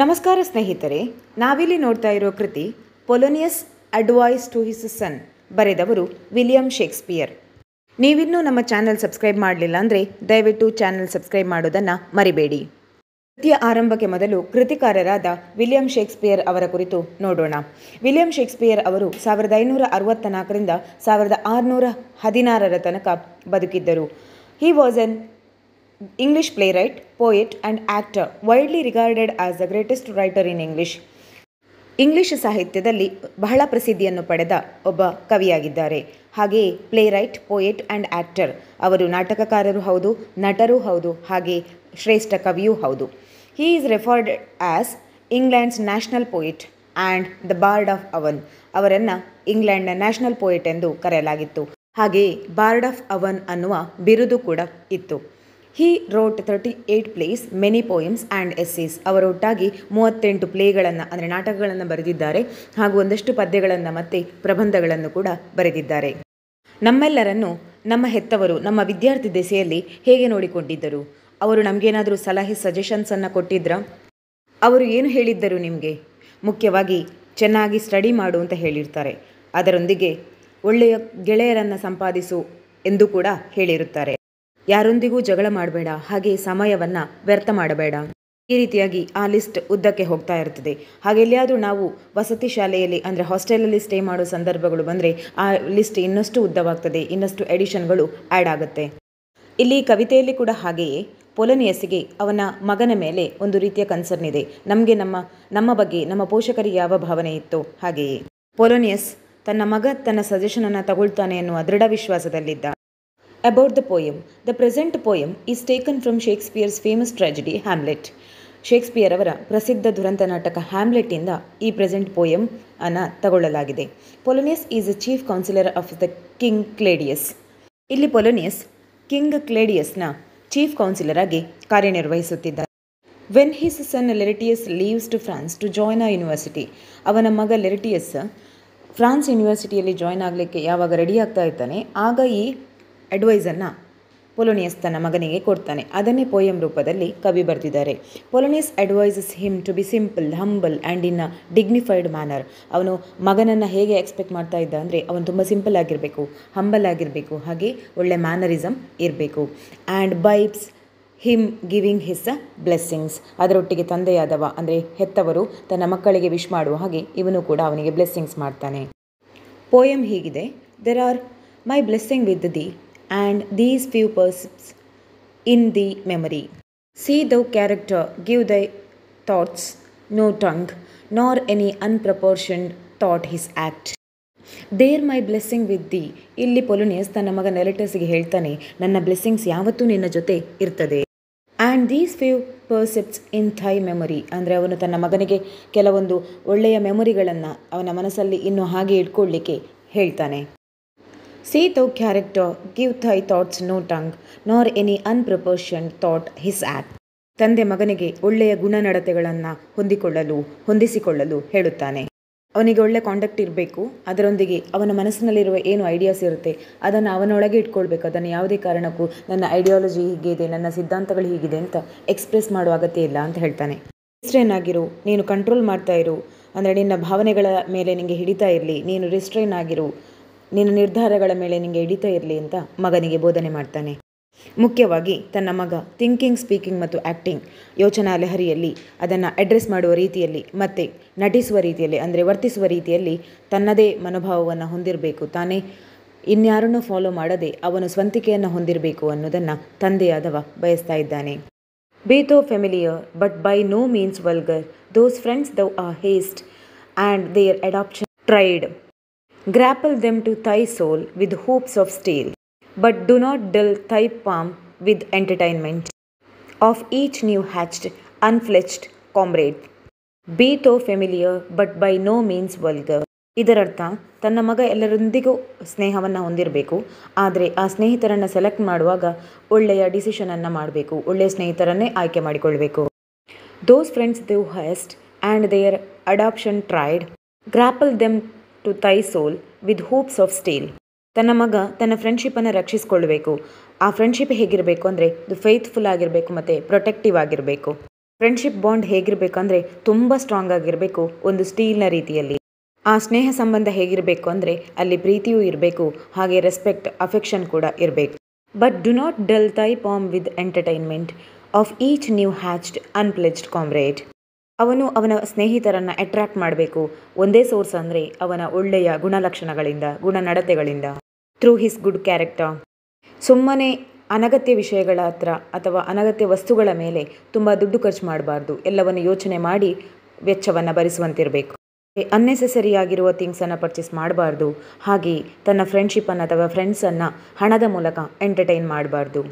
ನಮಸ್ಕಾರ ಸ್ನೇಹಿತರೆ, ನಾವಿಲ್ಲಿ ನೋಡ್ತಾ ಇರೋ ಕೃತಿ Polonius advice to his son, ಬರೆದವರು ವಿಲಿಯಂ ಶೇಕ್ಸ್ಪಿಯರ್. ನೀವಿನ್ನೂ ನಮ್ಮ ಚಾನಲ್ ಸಬ್ಸ್ಕ್ರೈಬ್ ಮಾಡಲಿಲ್ಲ ಅಂದರೆ ದಯವಿಟ್ಟು ಚಾನಲ್ ಸಬ್ಸ್ಕ್ರೈಬ್ ಮಾಡೋದನ್ನು ಮರಿಬೇಡಿ. ಕೃತಿಯ ಆರಂಭಕ್ಕೆ ಮೊದಲು ಕೃತಿಕಾರರಾದ ವಿಲಿಯಂ ಶೇಕ್ಸ್ಪಿಯರ್ ಅವರ ಕುರಿತು ನೋಡೋಣ. ವಿಲಿಯಂ ಶೇಕ್ಸ್ಪಿಯರ್ ಅವರು 1564ರಿಂದ 1616 ತನಕ ಬದುಕಿದ್ದರು. He was an English playwright, poet and actor, widely regarded as the greatest writer in English. English ಸಾಹಿತ್ಯದಲ್ಲಿ ಬಹಳ ಪ್ರಸಿದ್ಧಿಯನ್ನು ಪಡೆದ ಒಬ್ಬ ಕವಿಯಾಗಿದ್ದಾರೆ. ಹಾಗೆಯೇ ಪ್ಲೇರೈಟ್, ಪೋಯೆಟ್ ಆ್ಯಂಡ್ ಆ್ಯಕ್ಟರ್. ಅವರು ನಾಟಕಕಾರರು ಹೌದು, ನಟರೂ ಹೌದು, ಹಾಗೆ ಶ್ರೇಷ್ಠ ಕವಿಯೂ ಹೌದು. He is referred as England's national poet and the bard of Avon. ಅವರನ್ನು ಇಂಗ್ಲೆಂಡ್ನ ನ್ಯಾಷನಲ್ ಪೋಯೆಟ್ ಎಂದು ಕರೆಯಲಾಗಿತ್ತು. ಹಾಗೆಯೇ ಬಾರ್ಡ್ ಆಫ್ ಅವನ್ ಅನ್ನುವ ಬಿರುದು ಕೂಡ ಇತ್ತು. He wrote 38 plays, many poems and essays. ಅವರೊಟ್ಟಾಗಿ 38 ಪ್ಲೇಗಳನ್ನು ಅಂದರೆ ನಾಟಕಗಳನ್ನು ಬರೆದಿದ್ದಾರೆ, ಹಾಗೂ ಒಂದಷ್ಟು ಪದ್ಯಗಳನ್ನು ಮತ್ತು ಪ್ರಬಂಧಗಳನ್ನು ಕೂಡ ಬರೆದಿದ್ದಾರೆ. ನಮ್ಮೆಲ್ಲರನ್ನು ನಮ್ಮ ಹೆತ್ತವರು ನಮ್ಮ ವಿದ್ಯಾರ್ಥಿ ದೆಸೆಯಲ್ಲಿ ಹೇಗೆ ನೋಡಿಕೊಂಡಿದ್ದರು? ಅವರು ನಮಗೇನಾದರೂ ಸಲಹೆ ಸಜೆಷನ್ಸನ್ನು ಕೊಟ್ಟಿದ್ರಾ? ಅವರು ಏನು ಹೇಳಿದ್ದರು ನಿಮಗೆ? ಮುಖ್ಯವಾಗಿ ಚೆನ್ನಾಗಿ ಸ್ಟಡಿ ಮಾಡು ಅಂತ ಹೇಳಿರ್ತಾರೆ. ಅದರೊಂದಿಗೆ ಒಳ್ಳೆಯ ಗೆಳೆಯರನ್ನು ಸಂಪಾದಿಸು ಎಂದು ಕೂಡ ಹೇಳಿರುತ್ತಾರೆ. ಯಾರೊಂದಿಗೂ ಜಗಳ ಮಾಡಬೇಡ, ಹಾಗೆ ಸಮಯವನ್ನು ವ್ಯರ್ಥ ಮಾಡಬೇಡ. ಈ ರೀತಿಯಾಗಿ ಆ ಲಿಸ್ಟ್ ಉದ್ದಕ್ಕೆ ಹೋಗ್ತಾ ಇರ್ತದೆ. ಹಾಗೆ ಎಲ್ಲಿಯಾದರೂ ನಾವು ವಸತಿ ಶಾಲೆಯಲ್ಲಿ ಅಂದರೆ ಹಾಸ್ಟೆಲಲ್ಲಿ ಸ್ಟೇ ಮಾಡೋ ಸಂದರ್ಭಗಳು ಬಂದರೆ ಆ ಲಿಸ್ಟ್ ಇನ್ನಷ್ಟು ಉದ್ದವಾಗ್ತದೆ, ಇನ್ನಷ್ಟು ಎಡಿಷನ್ಗಳು ಆ್ಯಡ್ ಆಗುತ್ತೆ. ಇಲ್ಲಿ ಕವಿತೆಯಲ್ಲಿ ಕೂಡ ಹಾಗೆಯೇ ಪೊಲೋನಿಯಸ್ಸಿಗೆ ಅವನ ಮಗನ ಮೇಲೆ ಒಂದು ರೀತಿಯ ಕನ್ಸರ್ನ್ ಇದೆ. ನಮಗೆ ನಮ್ಮ ಬಗ್ಗೆ ನಮ್ಮ ಪೋಷಕರಿಗೆ ಯಾವ ಭಾವನೆ ಇತ್ತು ಹಾಗೆಯೇ ಪೊಲೋನಿಯಸ್ ತನ್ನ ಮಗ ತನ್ನ ಸಜೆಷನನ್ನು ತಗೊಳ್ತಾನೆ ಎನ್ನುವ ದೃಢ ವಿಶ್ವಾಸದಲ್ಲಿದ್ದ. About the poem. The present poem is taken from Shakespeare's famous tragedy Hamlet. Shakespeare ಅವರ ಪ್ರಸಿದ್ಧ ದುರಂತ ನಾಟಕ ಹ್ಯಾಮ್ಲೆಟಿಂದ ಈ ಪ್ರೆಸೆಂಟ್ ಪೋಯಮ್ ಅನ್ನು ತಗೊಳ್ಳಲಾಗಿದೆ. Polonius is a chief councillor of the king Claudius. ಇಲ್ಲಿ ಪೊಲೋನಿಯಸ್ ಕಿಂಗ್ ಕ್ಲೇಡಿಯಸ್ನ ಚೀಫ್ ಕೌನ್ಸಿಲರ್ ಆಗಿ ಕಾರ್ಯನಿರ್ವಹಿಸುತ್ತಿದ್ದಾರೆ. When his son Laertes leaves to France to join a university. ಅವನ ಮಗ ಲೆರಿಟಿಯಸ್ ಫ್ರಾನ್ಸ್ ಯೂನಿವರ್ಸಿಟಿಯಲ್ಲಿ ಜಾಯ್ನ್ ಆಗಲಿಕ್ಕೆ ಯಾವಾಗ ರೆಡಿ ಆಗ್ತಾ ಇರ್ತಾನೆ, ಆಗ ಈ ಅಡ್ವೈಸನ್ನು ಪೊಲೋನಿಯಸ್ ತನ್ನ ಮಗನಿಗೆ ಕೊಡ್ತಾನೆ. ಅದನ್ನೇ ಪೋಯಮ್ ರೂಪದಲ್ಲಿ ಕವಿ ಬರೆದಿದ್ದಾರೆ. Polonius advises him to be simple, humble and in a dignified manner. ಅವನು ಮಗನನ್ನು ಹೇಗೆ ಎಕ್ಸ್ಪೆಕ್ಟ್ ಮಾಡ್ತಾ ಇದ್ದ ಅಂದರೆ ಅವನು ತುಂಬ ಸಿಂಪಲ್ ಆಗಿರಬೇಕು, ಹಂಬಲ್ ಆಗಿರಬೇಕು, ಹಾಗೆ ಒಳ್ಳೆ ಮ್ಯಾನರಿಸಮ್ ಇರಬೇಕು. And bids him giving his blessings. ಅದರೊಟ್ಟಿಗೆ ತಂದೆಯಾದವ ಅಂದರೆ ಹೆತ್ತವರು ತನ್ನ ಮಕ್ಕಳಿಗೆ ವಿಶ್ ಮಾಡುವ ಹಾಗೆ ಇವನು ಕೂಡ ಅವನಿಗೆ ಬ್ಲೆಸ್ಸಿಂಗ್ಸ್ ಮಾಡ್ತಾನೆ. ಪೋಯಮ್ ಹೀಗಿದೆ: there are my blessing with the and these few percepts in the memory. See thou character, give thy thoughts no tongue, nor any unproportioned thought his act. There my blessing with thee. ಇಲ್ಲಿ Polonius ತನ್ನ ಮಗ ಲೆರಿಟಸ್ಗೆ ಹೇಳ್ತಾನೆ, ನನ್ನ blessings ಯಾವತ್ತೂ ನಿನ್ನ ಜೊತೆ ಇರ್ತದೆ. And these few precepts in thy memory. ಅಂದರೆ ಅವನು ತನ್ನ ಮಗನಿಗೆ ಕೆಲವೊಂದು ಒಳ್ಳೆಯ ಮೆಮೊರಿಗಳನ್ನು ಅವನ ಮನಸ್ಸಲ್ಲಿ ಇನ್ನೂ ಹಾಗೆ ಇಟ್ಕೊಳ್ಳಿಕ್ಕೆ ಹೇಳ್ತಾನೆ. See thou character, give thy thoughts no tongue, nor any unproportioned thought his act. ತಂದೆ ಮಗನಿಗೆ ಒಳ್ಳೆಯ ಗುಣನಡತೆಗಳನ್ನು ಹೊಂದಿಸಿಕೊಳ್ಳಲು ಹೇಳುತ್ತಾನೆ. ಅವನಿಗೆ ಒಳ್ಳೆ ಕಾಂಡಕ್ಟ್ ಇರಬೇಕು, ಅದರೊಂದಿಗೆ ಅವನ ಮನಸ್ಸಿನಲ್ಲಿರುವ ಏನು ಐಡಿಯಾಸ್ ಇರುತ್ತೆ ಅದನ್ನು ಅವನೊಳಗೆ ಇಟ್ಕೊಳ್ಬೇಕು. ಅದನ್ನು ಯಾವುದೇ ಕಾರಣಕ್ಕೂ ನನ್ನ ಐಡಿಯಾಲಜಿ ಹೀಗಿದೆ, ನನ್ನ ಸಿದ್ಧಾಂತಗಳು ಹೀಗಿದೆ ಅಂತ ಎಕ್ಸ್ಪ್ರೆಸ್ ಮಾಡುವ ಅಗತ್ಯ ಇಲ್ಲ ಅಂತ ಹೇಳ್ತಾನೆ. ರಿಸ್ಟ್ರೈನ್ ಆಗಿರು, ನೀನು ಕಂಟ್ರೋಲ್ ಮಾಡ್ತಾ ಇರು, ಅಂದರೆ ನಿನ್ನ ಭಾವನೆಗಳ ಮೇಲೆ ನಿನಗೆ ಹಿಡಿತಾ ಇರಲಿ, ನೀನು ರಿಸ್ಟ್ರೈನ್ ಆಗಿರು, ನಿನ್ನ ನಿರ್ಧಾರಗಳ ಮೇಲೆ ನಿಮಗೆ ಹಿಡಿತಾ ಇರಲಿ ಅಂತ ಮಗನಿಗೆ ಬೋಧನೆ ಮಾಡ್ತಾನೆ. ಮುಖ್ಯವಾಗಿ ತನ್ನ ಮಗ ಥಿಂಕಿಂಗ್, ಸ್ಪೀಕಿಂಗ್ ಮತ್ತು ಆ್ಯಕ್ಟಿಂಗ್ ಯೋಚನಾ ಲಹರಿಯಲ್ಲಿ ಅದನ್ನು ಅಡ್ರೆಸ್ ಮಾಡುವ ರೀತಿಯಲ್ಲಿ ಮತ್ತು ನಟಿಸುವ ರೀತಿಯಲ್ಲಿ ಅಂದರೆ ವರ್ತಿಸುವ ರೀತಿಯಲ್ಲಿ ತನ್ನದೇ ಮನೋಭಾವವನ್ನು ಹೊಂದಿರಬೇಕು. ತಾನೇ ಇನ್ಯಾರನ್ನೂ ಫಾಲೋ ಮಾಡದೆ ಅವನು ಸ್ವಂತಿಕೆಯನ್ನು ಹೊಂದಿರಬೇಕು ಅನ್ನೋದನ್ನು ತಂದೆಯಾದವ ಬಯಸ್ತಾ ಇದ್ದಾನೆ. Be thou familiar but by no means vulgar, those friends thou are hast and their adoption tried. Grapple them to thy soul with hoops of steel, but do not dull thy palm with entertainment of each new hatched, unfledged comrade. Be thou familiar, but by no means vulgar. ಇದರರ್ಥ ತನ್ನ ಮಗ ಎಲ್ಲರೊಂದಿಗೂ ಸ್ನೇಹವನ್ನು ಹೊಂದಿರಬೇಕು, ಆದರೆ ಆ ಸ್ನೇಹಿತರನ್ನು select ಮಾಡುವಾಗ ಒಳ್ಳೆಯ ಡಿಸಿಷನನ್ನು ಮಾಡಬೇಕು, ಒಳ್ಳೆಯ ಸ್ನೇಹಿತರನ್ನೇ ಆಯ್ಕೆ ಮಾಡಿಕೊಳ್ಬೇಕು. Those friends thou hast and their adoption tried, grapple them to thy soul with hoops of steel. ತನ್ನ ಮಗ ತನ್ನ ಫ್ರೆಂಡ್ಶಿಪ್ಪನ್ನು ರಕ್ಷಿಸಿಕೊಳ್ಳಬೇಕು. ಆ ಫ್ರೆಂಡ್ಶಿಪ್ ಹೇಗಿರಬೇಕು ಅಂದರೆ ಇದು ಫೇತ್ಫುಲ್ ಆಗಿರಬೇಕು ಮತ್ತು ಪ್ರೊಟೆಕ್ಟಿವ್ ಆಗಿರಬೇಕು. ಫ್ರೆಂಡ್ಶಿಪ್ ಬಾಂಡ್ ಹೇಗಿರಬೇಕಂದ್ರೆ ತುಂಬ ಸ್ಟ್ರಾಂಗ್ ಆಗಿರಬೇಕು, ಒಂದು ಸ್ಟೀಲ್ನ ರೀತಿಯಲ್ಲಿ. ಆ ಸ್ನೇಹ ಸಂಬಂಧ ಹೇಗಿರಬೇಕು ಅಂದರೆ ಅಲ್ಲಿ ಪ್ರೀತಿಯೂ ಇರಬೇಕು, ಹಾಗೆ ರೆಸ್ಪೆಕ್ಟ್, ಅಫೆಕ್ಷನ್ ಕೂಡ ಇರಬೇಕು. But do not dull thy palm with entertainment of each new hatched unfledged comrade. ಅವನು ಅವನ ಸ್ನೇಹಿತರನ್ನು ಅಟ್ರಾಕ್ಟ್ ಮಾಡಬೇಕು. ಒಂದೇ ಸೋರ್ಸ್ ಅಂದರೆ ಅವನ ಒಳ್ಳೆಯ ಗುಣಲಕ್ಷಣಗಳಿಂದ, ಗುಣನಡತೆಗಳಿಂದ, ಥ್ರೂ ಹಿಸ್ ಗುಡ್ ಕ್ಯಾರೆಕ್ಟರ್. ಸುಮ್ಮನೆ ಅನಗತ್ಯ ವಿಷಯಗಳ ಹತ್ರ ಅಥವಾ ಅನಗತ್ಯ ವಸ್ತುಗಳ ಮೇಲೆ ತುಂಬ ದುಡ್ಡು ಖರ್ಚು ಮಾಡಬಾರ್ದು. ಎಲ್ಲವನ್ನು ಯೋಚನೆ ಮಾಡಿ ವೆಚ್ಚವನ್ನು ಭರಿಸುವಂತಿರಬೇಕು. ಅನ್ನೆಸೆಸರಿ ಆಗಿರುವ ಥಿಂಗ್ಸನ್ನು ಪರ್ಚೇಸ್ ಮಾಡಬಾರ್ದು. ಹಾಗೆ ತನ್ನ ಫ್ರೆಂಡ್ಶಿಪ್ಪನ್ನು ಅಥವಾ ಫ್ರೆಂಡ್ಸನ್ನು ಹಣದ ಮೂಲಕ ಎಂಟರ್ಟೈನ್ ಮಾಡಬಾರ್ದು.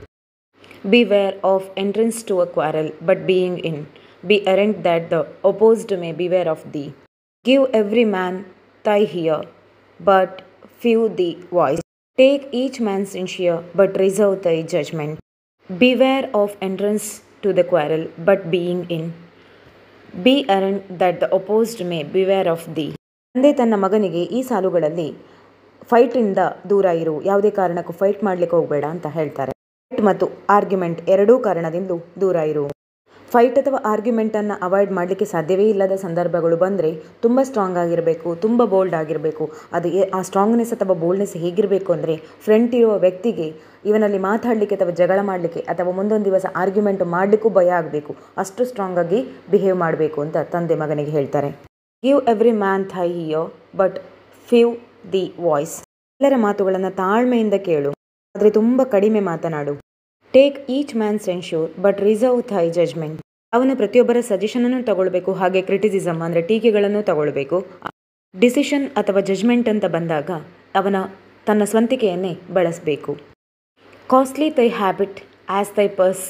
Beware of entrance to a quarrel but being in. Be errant that the opposed may beware of thee. Give every man thy ear, but few thee voice. Take each man's sincere, but reserve thy judgment. Beware of entrance to the quarrel, but being in. Be errant that the opposed may beware of thee. ತಂದೆ ತನ್ನ ಮಗನಿಗೆ ಈ ಸಾಲುಗಳಲ್ಲಿ ಫೈಟಿಂದ ದೂರ ಇರು, ಯಾವುದೇ ಕಾರಣಕ್ಕೂ fight ಮಾಡಲಿಕ್ಕೆ ಹೋಗಬೇಡ ಅಂತ ಹೇಳ್ತಾರೆ. ಫೈಟ್ ಮತ್ತು ಆರ್ಗ್ಯುಮೆಂಟ್ ಎರಡೂ ಕಾರಣದಿಂದ ದೂರ ಇರು. ಫೈಟ್ ಅಥವಾ ಆರ್ಗ್ಯುಮೆಂಟನ್ನು ಅವಾಯ್ಡ್ ಮಾಡಲಿಕ್ಕೆ ಸಾಧ್ಯವೇ ಇಲ್ಲದ ಸಂದರ್ಭಗಳು ಬಂದರೆ ತುಂಬ ಸ್ಟ್ರಾಂಗ್ ಆಗಿರಬೇಕು, ತುಂಬ ಬೋಲ್ಡ್ ಆಗಿರಬೇಕು. ಅದು ಆ ಸ್ಟ್ರಾಂಗ್ನೆಸ್ ಅಥವಾ ಬೋಲ್ಡ್ನೆಸ್ ಹೇಗಿರಬೇಕು ಅಂದರೆ ಫ್ರೆಂಡ್ ಇರುವ ವ್ಯಕ್ತಿಗೆ ಇವನಲ್ಲಿ ಮಾತಾಡಲಿಕ್ಕೆ ಅಥವಾ ಜಗಳ ಮಾಡಲಿಕ್ಕೆ ಅಥವಾ ಮುಂದೊಂದು ದಿವಸ ಆರ್ಗ್ಯುಮೆಂಟ್ ಮಾಡಲಿಕ್ಕೂ ಭಯ ಆಗಬೇಕು. ಅಷ್ಟು ಸ್ಟ್ರಾಂಗಾಗಿ ಬಿಹೇವ್ ಮಾಡಬೇಕು ಅಂತ ತಂದೆ ಮಗನಿಗೆ ಹೇಳ್ತಾರೆ. Give every man thy ear but few the voice. ಎಲ್ಲರ ಮಾತುಗಳನ್ನು ತಾಳ್ಮೆಯಿಂದ ಕೇಳು, ಆದರೆ ತುಂಬ ಕಡಿಮೆ ಮಾತನಾಡು. Take each man censure but reserve thy judgement. ಅವನು ಪ್ರತಿಯೊಬ್ಬರ ಸಜೆಷನನ್ನು ತಗೊಳ್ಬೇಕು, ಹಾಗೆ ಕ್ರಿಟಿಸಿಸಮ್ ಅಂದರೆ ಟೀಕೆಗಳನ್ನು ತಗೊಳ್ಬೇಕು. ಡಿಸಿಷನ್ ಅಥವಾ ಜಜ್ಮೆಂಟ್ ಅಂತ ಬಂದಾಗ ಅವನ ತನ್ನ ಸ್ವಂತಿಕೆಯನ್ನೇ ಬಳಸಬೇಕು. Costly thy habit as thy purse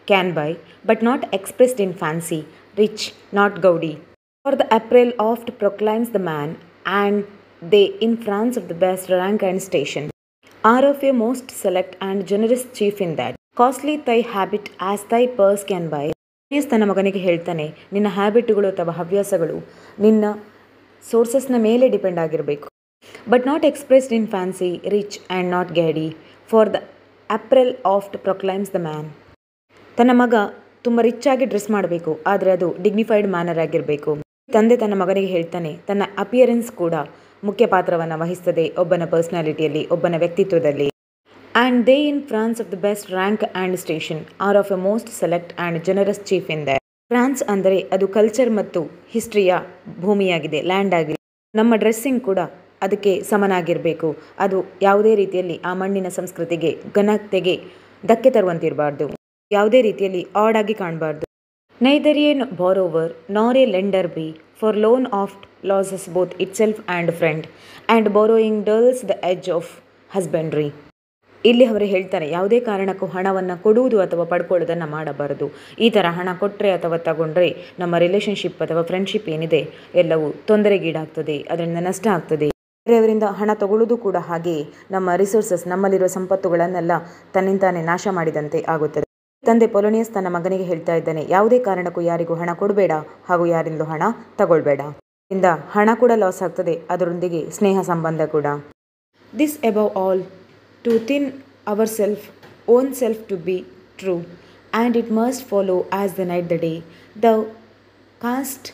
can buy but not expressed in fancy, rich not gaudy. For the apparel oft proclaims the man and they in France of the best rank and station are of a most select and generous chief in that. Costly thy habit as thy purse can buy. ತನ್ನ ಮಗನಿಗೆ ಹೇಳ್ತಾನೆ, ನಿನ್ನ ಹ್ಯಾಬಿಟ್ಗಳು ಅಥವಾ ಹವ್ಯಾಸಗಳು ನಿನ್ನ ಸೋರ್ಸಸ್ನ ಮೇಲೆ depend ಆಗಿರಬೇಕು. But not expressed in fancy, rich and not gaudy. For the apparel oft proclaims the man. ತನ್ನ ಮಗ ತುಂಬ ರಿಚ್ ಆಗಿ ಡ್ರೆಸ್ ಮಾಡಬೇಕು, ಆದರೆ ಅದು ಡಿಗ್ನಿಫೈಡ್ ಮ್ಯಾನರ್ ಆಗಿರಬೇಕು. ತಂದೆ ತನ್ನ ಮಗನಿಗೆ ಹೇಳ್ತಾನೆ, ತನ್ನ ಅಪಿಯರೆನ್ಸ್ ಕೂಡ ಮುಖ್ಯ ಪಾತ್ರವನ್ನು ವಹಿಸ್ತದೆ ಒಬ್ಬನ ಪರ್ಸ್ನಾಲಿಟಿಯಲ್ಲಿ, ಒಬ್ಬನ ವ್ಯಕ್ತಿತ್ವದಲ್ಲಿ. And they in France of the best rank and station are of a most select and generous chief in that. France ಅಂದರೆ ಅದು ಕಲ್ಚರ್ ಮತ್ತು ಹಿಸ್ಟ್ರಿಯ ಭೂಮಿಯಾಗಿದೆ, ಲ್ಯಾಂಡ್ ಆಗಿದೆ. ನಮ್ಮ ಡ್ರೆಸ್ಸಿಂಗ್ ಕೂಡ ಅದಕ್ಕೆ ಸಮನಾಗಿರಬೇಕು. ಅದು ಯಾವುದೇ ರೀತಿಯಲ್ಲಿ ಆ ಮಣ್ಣಿನ ಸಂಸ್ಕೃತಿಗೆ, ಘನತೆಗೆ ಧಕ್ಕೆ ತರುವಂತಿರಬಾರ್ದು, ಯಾವುದೇ ರೀತಿಯಲ್ಲಿ ಆಡ್ ಆಗಿ ಕಾಣಬಾರ್ದು. Neither a borrower nor a lender be, for loan oft loses both itself and friend and borrowing dulls the edge of husbandry. ಇಲ್ಲಿ ಅವರು ಹೇಳ್ತಾರೆ, ಯಾವುದೇ ಕಾರಣಕ್ಕೂ ಹಣವನ್ನು ಕೊಡುವುದು ಅಥವಾ ಪಡ್ಕೊಳ್ಳೋದನ್ನು ಮಾಡಬಾರದು. ಈ ಥರ ಹಣ ಕೊಟ್ಟರೆ ಅಥವಾ ತಗೊಂಡ್ರೆ ನಮ್ಮ ರಿಲೇಷನ್ಶಿಪ್ ಅಥವಾ ಫ್ರೆಂಡ್ಶಿಪ್ ಏನಿದೆ ಎಲ್ಲವೂ ತೊಂದರೆಗೀಡಾಗ್ತದೆ, ಅದರಿಂದ ನಷ್ಟ ಆಗ್ತದೆ. ಬೇರೆಯವರಿಂದ ಹಣ ತಗೊಳ್ಳೋದು ಕೂಡ ಹಾಗೆಯೇ ನಮ್ಮ ರಿಸೋರ್ಸಸ್, ನಮ್ಮಲ್ಲಿರುವ ಸಂಪತ್ತುಗಳನ್ನೆಲ್ಲ ತನ್ನಿಂತಾನೇ ನಾಶ ಮಾಡಿದಂತೆ ಆಗುತ್ತದೆ. ತಂದೆ ಪೊಲೋನಿಯಸ್ ತನ್ನ ಮಗನಿಗೆ ಹೇಳ್ತಾ ಇದ್ದಾನೆ, ಯಾವುದೇ ಕಾರಣಕ್ಕೂ ಯಾರಿಗೂ ಹಣ ಕೊಡಬೇಡ ಹಾಗೂ ಯಾರಿಂದಲೂ ಹಣ ತಗೊಳ್ಬೇಡ. ಇಂದ ಹಣ ಕೂಡ ಲಾಸ್ ಆಗ್ತದೆ, ಅದರೊಂದಿಗೆ ಸ್ನೇಹ ಸಂಬಂಧ ಕೂಡ. This above all to thin ourself own self to be true, and it must follow as the night the day. Thou canst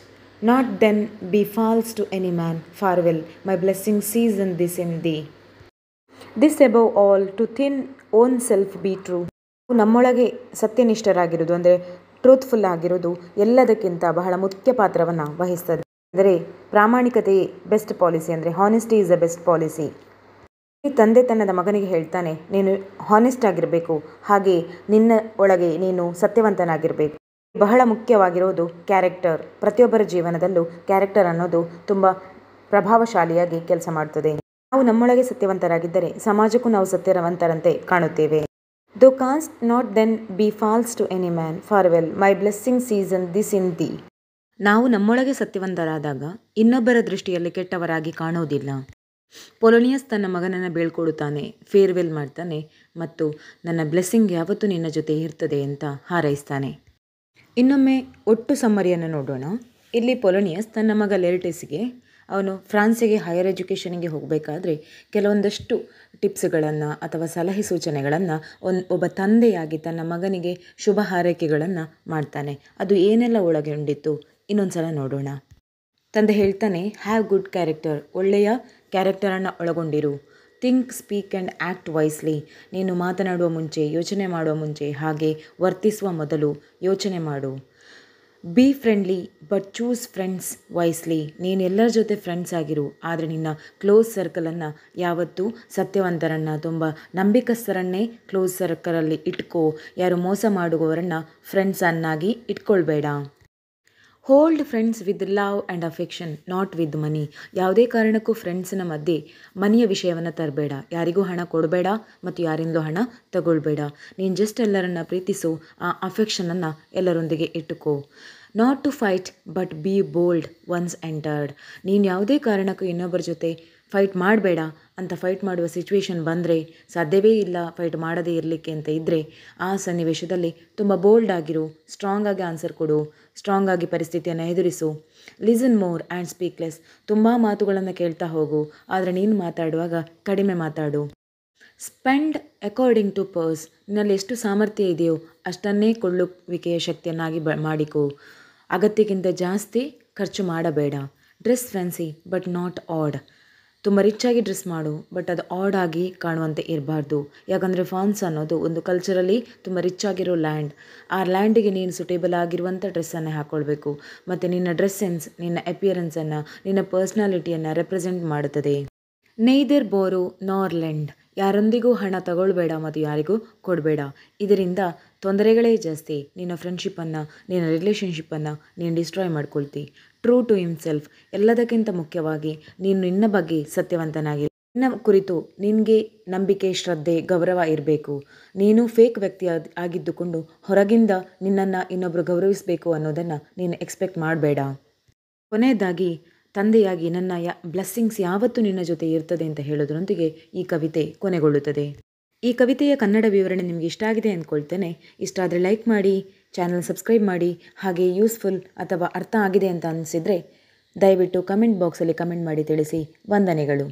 not then be false to any man. Farewell, my blessing season this in thee. This above all to thin own self be true. ನಮ್ಮೊಳಗೆ ಸತ್ಯನಿಷ್ಠರಾಗಿರೋದು ಅಂದರೆ truthful ಆಗಿರೋದು ಎಲ್ಲದಕ್ಕಿಂತ ಬಹಳ ಮುಖ್ಯ ಪಾತ್ರವನ್ನು ವಹಿಸ್ತದೆ. ಅಂದರೆ ಪ್ರಾಮಾಣಿಕತೆಯೇ best policy, ಅಂದರೆ honesty is the best policy. ತಂದೆ ತನ್ನದ ಮಗನಿಗೆ ಹೇಳ್ತಾನೆ, ನೀನು ಹಾನೆಸ್ಟ್ ಆಗಿರಬೇಕು, ಹಾಗೆ ನಿನ್ನ ಒಳಗೆ ನೀನು ಸತ್ಯವಂತನಾಗಿರಬೇಕು. ಬಹಳ ಮುಖ್ಯವಾಗಿರೋದು ಕ್ಯಾರೆಕ್ಟರ್. ಪ್ರತಿಯೊಬ್ಬರ ಜೀವನದಲ್ಲೂ ಕ್ಯಾರೆಕ್ಟರ್ ಅನ್ನೋದು ತುಂಬ ಪ್ರಭಾವಶಾಲಿಯಾಗಿ ಕೆಲಸ ಮಾಡ್ತದೆ. ನಾವು ನಮ್ಮೊಳಗೆ ಸತ್ಯವಂತರಾಗಿದ್ದರೆ ಸಮಾಜಕ್ಕೂ ನಾವು ಸತ್ಯವಂತರಂತೆ ಕಾಣುತ್ತೇವೆ. Thou canst not then be false to any man. Farewell, my blessing season this in thee. ನಾವು ನಮ್ಮೊಳಗೆ ಸತ್ಯವಂತರಾದಾಗ ಇನ್ನೊಬ್ಬರ ದೃಷ್ಟಿಯಲ್ಲಿ ಕೆಟ್ಟವರಾಗಿ ಕಾಣೋದಿಲ್ಲ. ಪೊಲೋನಿಯಸ್ ತನ್ನ ಮಗನನ್ನು ಬೀಳ್ಕೊಡುತ್ತಾನೆ, ಫೇರ್ವೆಲ್ ಮಾಡ್ತಾನೆ ಮತ್ತು ನನ್ನ ಬ್ಲೆಸ್ಸಿಂಗ್ ಯಾವತ್ತೂ ನಿನ್ನ ಜೊತೆ ಇರ್ತದೆ ಅಂತ ಹಾರೈಸ್ತಾನೆ. ಇನ್ನೊಮ್ಮೆ ಒಟ್ಟು ಸಮ್ಮರಿಯನ್ನು ನೋಡೋಣ. ಇಲ್ಲಿ ಪೊಲೋನಿಯಸ್ ತನ್ನ ಮಗ ಲೆರ್ಟಿಸ್ಗೆ ಅವನು ಫ್ರಾನ್ಸಿಗೆ ಹೈಯರ್ ಎಜುಕೇಷನಿಗೆ ಹೋಗಬೇಕಾದ್ರೆ ಕೆಲವೊಂದಷ್ಟು ಟಿಪ್ಸ್ಗಳನ್ನು ಅಥವಾ ಸಲಹೆ ಸೂಚನೆಗಳನ್ನು ಒಬ್ಬ ತಂದೆಯಾಗಿ ತನ್ನ ಮಗನಿಗೆ ಶುಭ ಹಾರೈಕೆಗಳನ್ನು ಮಾಡ್ತಾನೆ. ಅದು ಏನೆಲ್ಲ ಒಳಗೊಂಡಿತ್ತು ಇನ್ನೊಂದು ಸಲ ನೋಡೋಣ. ತಂದೆ ಹೇಳ್ತಾನೆ, ಹ್ಯಾವ್ ಗುಡ್ ಕ್ಯಾರೆಕ್ಟರ್, ಒಳ್ಳೆಯ ಕ್ಯಾರೆಕ್ಟರನ್ನು ಒಳಗೊಂಡಿರು. Think, speak and act wisely, ನೀನು ಮಾತನಾಡುವ ಮುಂಚೆ, ಯೋಚನೆ ಮಾಡುವ ಮುಂಚೆ, ಹಾಗೆ ವರ್ತಿಸುವ ಮೊದಲು ಯೋಚನೆ ಮಾಡು. B friendly but choose friends wisely, ನೀನು ಎಲ್ಲರ ಜೊತೆ ಫ್ರೆಂಡ್ಸ್ ಆಗಿರು, ಆದರೆ ನಿನ್ನ ಕ್ಲೋಸ್ ಸರ್ಕಲನ್ನು ಯಾವತ್ತೂ ಸತ್ಯವಂತರನ್ನು, ತುಂಬ ನಂಬಿಕಸ್ಥರನ್ನೇ ಕ್ಲೋಸ್ ಸರ್ಕಲಲ್ಲಿ ಇಟ್ಕೋ. ಯಾರು ಮೋಸ ಮಾಡುವವರನ್ನು ಫ್ರೆಂಡ್ಸನ್ನಾಗಿ ಇಟ್ಕೊಳ್ಬೇಡ. Hold friends with love and affection, not with money, ಯಾವುದೇ ಕಾರಣಕ್ಕೂ ಫ್ರೆಂಡ್ಸಿನ ಮಧ್ಯೆ ಮನಿಯ ವಿಷಯವನ್ನು ತರಬೇಡ. ಯಾರಿಗೂ ಹಣ ಕೊಡಬೇಡ ಮತ್ತು ಯಾರಿಂದಲೂ ಹಣ ತಗೊಳ್ಬೇಡ. ನೀನು ಜಸ್ಟ್ ಎಲ್ಲರನ್ನ ಪ್ರೀತಿಸು, ಆ ಅಫೆಕ್ಷನನ್ನು ಎಲ್ಲರೊಂದಿಗೆ ಇಟ್ಟುಕೋ. Not to fight but be bold once entered, ನೀನು ಯಾವುದೇ ಕಾರಣಕ್ಕೂ ಇನ್ನೊಬ್ಬರ ಜೊತೆ ಫೈಟ್ ಮಾಡಬೇಡ. ಅಂತ ಫೈಟ್ ಮಾಡುವ ಸಿಚುವೇಶನ್ ಬಂದರೆ, ಸಾಧ್ಯವೇ ಇಲ್ಲ ಫೈಟ್ ಮಾಡದೇ ಇರಲಿಕ್ಕೆ ಅಂತ ಇದ್ದರೆ, ಆ ಸನ್ನಿವೇಶದಲ್ಲಿ ತುಂಬ ಬೋಲ್ಡ್ ಆಗಿರು, ಸ್ಟ್ರಾಂಗ್ ಆಗಿ ಆನ್ಸರ್ ಕೊಡು, ಸ್ಟ್ರಾಂಗ್ ಆಗಿ ಪರಿಸ್ಥಿತಿಯನ್ನು ಎದುರಿಸು. Listen more and speak less, ತುಂಬ ಮಾತುಗಳನ್ನು ಕೇಳ್ತಾ ಹೋಗು, ಆದರೆ ನೀನು ಮಾತಾಡುವಾಗ ಕಡಿಮೆ ಮಾತಾಡು. ಸ್ಪೆಂಡ್ ಅಕಾರ್ಡಿಂಗ್ ಟು ಪರ್ಸ್, ನಿನ್ನಲ್ಲಿ ಎಷ್ಟು ಸಾಮರ್ಥ್ಯ ಇದೆಯೋ ಅಷ್ಟನ್ನೇ ಕೊಳ್ಳುವಿಕೆಯ ಶಕ್ತಿಯನ್ನಾಗಿ ಮಾಡಿಕೋ. ಅಗತ್ಯಕ್ಕಿಂತ ಜಾಸ್ತಿ ಖರ್ಚು ಮಾಡಬೇಡ. Dress fancy but not odd, ತುಂಬ ರಿಚ್ಚಾಗಿ ಡ್ರೆಸ್ ಮಾಡು, ಬಟ್ ಅದು ಆಡ್ ಆಗಿ ಕಾಣುವಂತೆ ಇರಬಾರ್ದು. ಯಾಕಂದರೆ ಫ್ರಾನ್ಸ್ ಅನ್ನೋದು ಒಂದು ಕಲ್ಚರಲಿ ತುಂಬ ರಿಚ್ ಆಗಿರೋ ಲ್ಯಾಂಡ್. ಆ ಲ್ಯಾಂಡಿಗೆ ನೀನು ಸುಟೇಬಲ್ ಆಗಿರುವಂಥ ಡ್ರೆಸ್ಸನ್ನೇ ಹಾಕ್ಕೊಳ್ಬೇಕು. ಮತ್ತು ನಿನ್ನ ಡ್ರೆಸ್ ಸೆನ್ಸ್ ನಿನ್ನ ಅಪಿಯರೆನ್ಸನ್ನು, ನಿನ್ನ ಪರ್ಸ್ನಾಲಿಟಿಯನ್ನು ರೆಪ್ರೆಸೆಂಟ್ ಮಾಡುತ್ತದೆ. ನೈದರ್ ಬೋರೋ ನಾರ್ ಲೆಂಡ್, ಯಾರೊಂದಿಗೂ ಹಣ ತಗೊಳ್ಬೇಡ ಮತ್ತು ಯಾರಿಗೂ ಕೊಡಬೇಡ. ಇದರಿಂದ ತೊಂದರೆಗಳೇ ಜಾಸ್ತಿ. ನಿನ್ನ ಫ್ರೆಂಡ್ಶಿಪ್ಪನ್ನು, ನಿನ್ನ ರಿಲೇಷನ್ಶಿಪ್ಪನ್ನು ನೀನು ಡಿಸ್ಟ್ರಾಯ್ ಮಾಡ್ಕೊಳ್ತಿ. ಟ್ರೂ ಟು ಹಿಮ್ಸೆಲ್ಫ್, ಎಲ್ಲದಕ್ಕಿಂತ ಮುಖ್ಯವಾಗಿ ನೀನು ನಿನ್ನ ಬಗ್ಗೆ ಸತ್ಯವಂತನಾಗಿ, ನಿನ್ನ ಕುರಿತು ನಿನಗೆ ನಂಬಿಕೆ, ಶ್ರದ್ಧೆ, ಗೌರವ ಇರಬೇಕು. ನೀನು ಫೇಕ್ ವ್ಯಕ್ತಿ ಆಗಿದ್ದುಕೊಂಡು ಹೊರಗಿಂದ ನಿನ್ನನ್ನು ಇನ್ನೊಬ್ಬರು ಗೌರವಿಸಬೇಕು ಅನ್ನೋದನ್ನು ನೀನು ಎಕ್ಸ್ಪೆಕ್ಟ್ ಮಾಡಬೇಡ. ಕೊನೆಯದಾಗಿ, ತಂದೆಯಾಗಿ ನನ್ನ ಬ್ಲೆಸ್ಸಿಂಗ್ಸ್ ಯಾವತ್ತೂ ನಿನ್ನ ಜೊತೆ ಇರ್ತದೆ ಅಂತ ಹೇಳೋದ್ರೊಂದಿಗೆ ಈ ಕವಿತೆ ಕೊನೆಗೊಳ್ಳುತ್ತದೆ. ಈ ಕವಿತೆಯ ಕನ್ನಡ ವಿವರಣೆ ನಿಮಗೆ ಇಷ್ಟ ಆಗಿದೆ ಅಂದ್ಕೊಳ್ತೇನೆ. ಇಷ್ಟ ಆದರೆ ಲೈಕ್ ಮಾಡಿ, ಚಾನಲ್ ಸಬ್ಸ್ಕ್ರೈಬ್ ಮಾಡಿ. ಹಾಗೆ ಯೂಸ್ಫುಲ್ ಅಥವಾ ಅರ್ಥ ಆಗಿದೆ ಅಂತ ಅನಿಸಿದರೆ ದಯವಿಟ್ಟು ಕಮೆಂಟ್ ಬಾಕ್ಸಲ್ಲಿ ಕಮೆಂಟ್ ಮಾಡಿ ತಿಳಿಸಿ. ವಂದನೆಗಳು.